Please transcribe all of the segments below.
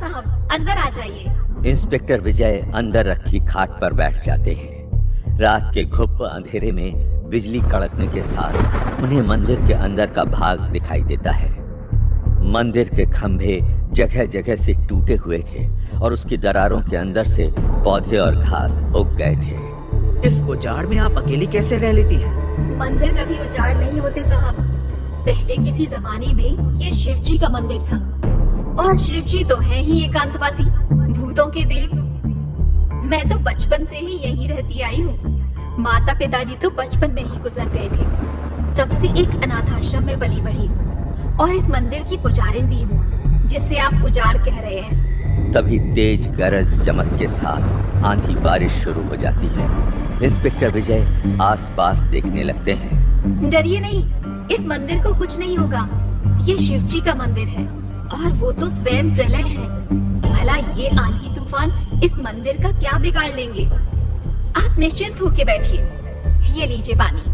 साहब, अंदर आ जाइए। इंस्पेक्टर विजय अंदर रखी खाट पर बैठ जाते हैं। रात के घुप अंधेरे में बिजली कड़कने के साथ उन्हें मंदिर के अंदर का भाग दिखाई देता है। मंदिर के खंभे जगह जगह से टूटे हुए थे और उसकी दरारों के अंदर से पौधे और घास उग गए थे। इस उजाड़ में आप अकेली कैसे रह लेती हैं? मंदिर कभी उजाड़ नहीं होते साहब। पहले किसी जमाने में ये शिव जी का मंदिर था, और शिव जी तो है ही एकांतवासी, भूतों के देव। मैं तो बचपन से ही यहीं रहती आई हूँ। माता पिताजी तो बचपन में ही गुजर गए थे। तब से एक अनाथ आश्रम में पली बढ़ी हूँ और इस मंदिर की पुजारिन भी हूँ, जिससे आप उजाड़ कह रहे हैं। तभी तेज गरज चमक के साथ आंधी बारिश शुरू हो जाती है। इंस्पेक्टर विजय आसपास देखने लगते हैं। डरिए नहीं, इस मंदिर को कुछ नहीं होगा। ये शिव जी का मंदिर है और वो तो स्वयं प्रलय है। भला ये आंधी तूफान इस मंदिर का क्या बिगाड़ लेंगे। आप निश्चिंत होके बैठिए, ये लीजिए पानी।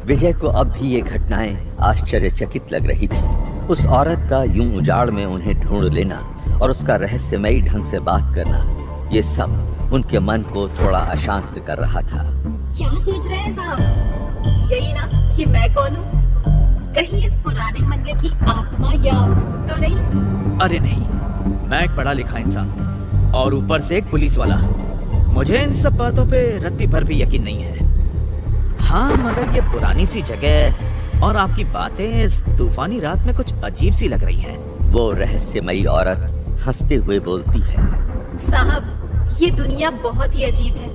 विजय को अब भी ये घटनाएं आश्चर्यचकित लग रही थी। उस औरत का यूं उजाड़ में उन्हें ढूंढ लेना और उसका रहस्यमयी ढंग से बात करना, ये सब उनके मन को थोड़ा अशांत कर रहा था। क्या सोच रहे हैं साहब? यही ना कि मैं कौन हूँ? कहीं इस पुराने मंदिर की आत्मा या तो नहीं? अरे नहीं, मैं एक पढ़ा लिखा इंसान और ऊपर से एक पुलिस वाला। मुझे इन सब बातों पे रत्ती भर भी यकीन नहीं है। हाँ, मगर ये पुरानी सी जगह और आपकी बातें इस तूफानी रात में कुछ अजीब सी लग रही हैं। वो रहस्यमयी औरत हंसते हुए बोलती है। साहब, ये दुनिया बहुत ही अजीब है,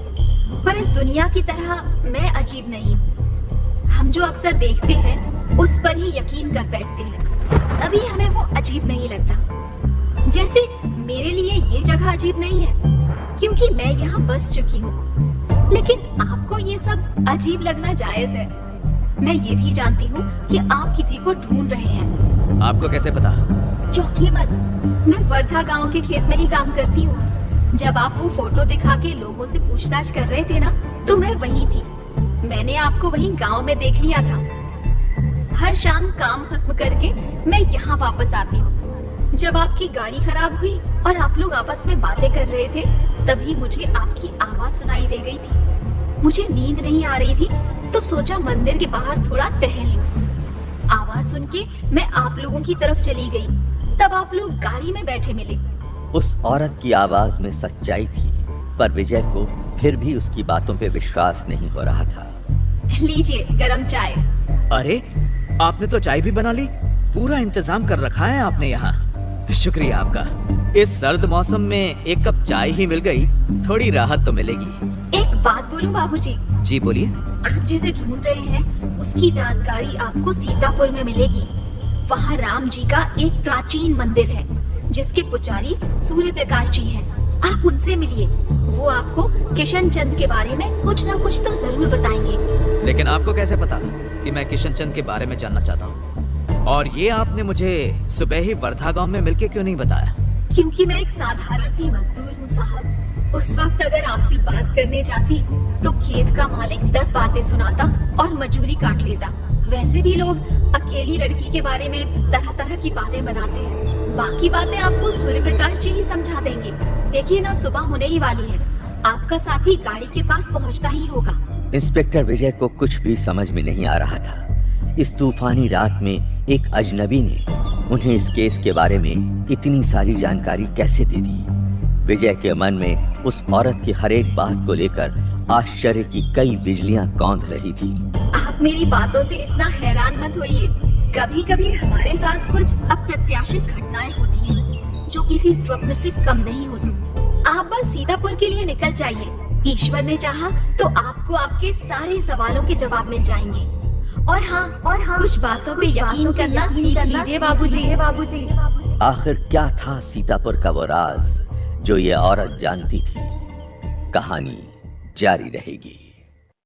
पर इस दुनिया की तरह मैं अजीब नहीं हूँ। हम जो अक्सर देखते हैं उस पर ही यकीन कर बैठते हैं, तभी हमें वो अजीब नहीं लगता। जैसे मेरे लिए ये जगह अजीब नहीं है क्योंकि मैं यहाँ बस चुकी हूँ, लेकिन आपको ये सब अजीब लगना जायज है। मैं ये भी जानती हूँ कि आप किसी को ढूंढ रहे हैं। आपको कैसे पता? चौंकिए मत, मैं वर्धा गांव के खेत में ही काम करती हूँ। जब आप वो फोटो दिखा के लोगों से पूछताछ कर रहे थे ना, तो मैं वहीं थी। मैंने आपको वहीं गांव में देख लिया था। हर शाम काम खत्म करके मैं यहाँ वापस आती हूँ। जब आपकी गाड़ी खराब हुई और आप लोग आपस में बातें कर रहे थे, तभी मुझे आपकी आवाज सुनाई दे गई थी। मुझे नींद नहीं आ रही थी, तो सोचा मंदिर के बाहर थोड़ा टहल लूं। आवाज सुन के मैं आप लोगों की तरफ चली गई, तब आप लोग गाड़ी में बैठे मिले। उस औरत की आवाज में सच्चाई थी, पर विजय को फिर भी उसकी बातों पे विश्वास नहीं हो रहा था। लीजिए गरम चाय। अरे, आपने तो चाय भी बना ली। पूरा इंतजाम कर रखा है आपने यहाँ। शुक्रिया आपका। इस सर्द मौसम में एक कप चाय ही मिल गई, थोड़ी राहत तो मिलेगी। एक बात बोलूं बाबूजी? जी बोलिए। आप जिसे ढूंढ रहे हैं उसकी जानकारी आपको सीतापुर में मिलेगी। वहाँ राम जी का एक प्राचीन मंदिर है, जिसके पुजारी सूर्य प्रकाश जी हैं। आप उनसे मिलिए, वो आपको किशन चंद के बारे में कुछ ना कुछ तो जरूर बताएंगे। लेकिन आपको कैसे पता कि मैं किशन चंद के बारे में जानना चाहता हूँ? और ये आपने मुझे सुबह ही वर्धा गांव में मिलके क्यों नहीं बताया? क्योंकि मैं एक साधारण सी मजदूर हूँ साहब। उस वक्त अगर आपसे बात करने जाती तो खेत का मालिक 10 बातें सुनाता और मजूरी काट लेता। वैसे भी लोग अकेली लड़की के बारे में तरह तरह की बातें बनाते हैं। बाकी बातें आपको सूर्य प्रकाश जी ही समझा देंगे। देखिए ना, सुबह होने ही वाली है। आपका साथी गाड़ी के पास पहुंचता ही होगा। इंस्पेक्टर विजय को कुछ भी समझ में नहीं आ रहा था। इस तूफानी रात में एक अजनबी ने उन्हें इस केस के बारे में इतनी सारी जानकारी कैसे दे दी। विजय के मन में उस औरत की हर एक बात को लेकर आश्चर्य की कई बिजलियां कौंध रही थी। आप मेरी बातों से इतना हैरान मत होइए। कभी कभी हमारे साथ कुछ अप्रत्याशित घटनाएं होती हैं, जो किसी स्वप्न से कम नहीं होती। आप बस सीतापुर के लिए निकल जाइए। ईश्वर ने चाहा तो आपको आपके सारे सवालों के जवाब मिल जाएंगे। और हाँ, कुछ बातों पे यकीन करना सीख लीजिए बाबूजी। आखिर क्या था सीतापुर का वो राज जो ये औरत जानती थी? कहानी जारी रहेगी।